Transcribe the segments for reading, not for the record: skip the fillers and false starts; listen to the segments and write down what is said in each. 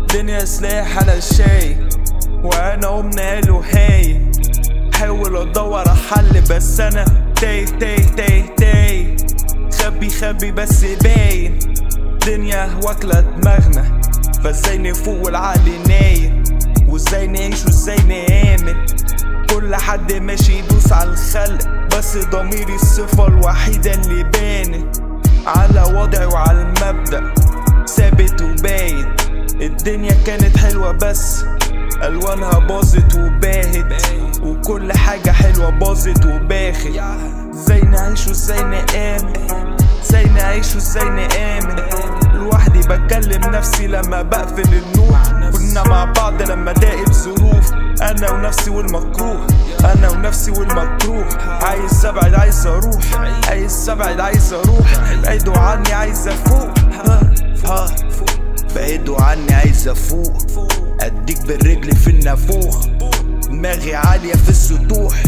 الدنيا سلاح على الشاي وانا قمنا له هاي. حاول ادور على حل بس انا تايه خبي بس باين. الدنيا واكله دماغنا فازاي نفوق والعقل نايم، وازاي نعيش وازاي نآمن. كل حد ماشي يدوس على الخلق بس ضميري الصفة الوحيدة اللي بانت على وضعي وعلى المبدأ ثابت وباين. الدنيا كانت حلوة بس ألوانها باظت وباهت، وكل حاجة حلوة باظت وباخت. ازاي نعيش وازاي نآمن، ازاي نعيش وازاي نآمن. لوحدي بكلم نفسي لما بقفل النور، كنا مع بعض لما ضاقت ظروف. انا ونفسي والمكروه، انا ونفسي والمكروه. عايز ابعد عايز اروح، عايز ابعد عايز اروح. بعيدوا عني عايز افوق، بعيدوا عني عايز افوق. اديك بالرجل في النافوخ، دماغي عالية في السطوح.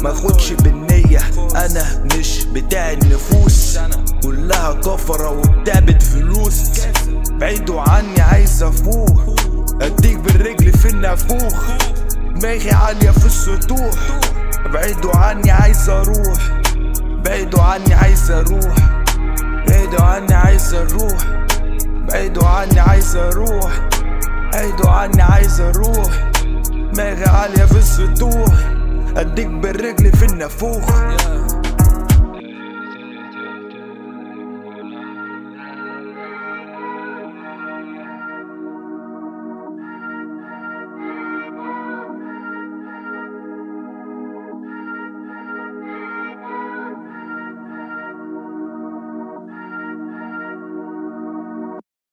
ماخدش بالنية انا مش بتاع النفوس، كلها كفرة وبتعبد فلوس. بعيدوا عني عايز افوق، اديك بالرجل في النافوخ. دماغي عالية في السطوح. بعيدوا عني عايز اروح، بعيدوا عني عايز اروح. بعيدوا عني عايز اروح، بعيدوا عني عايز اروح. بعيدوا عني عايز اروح. دماغي عالية في السطوح، اديك بالرجل في النافوخ.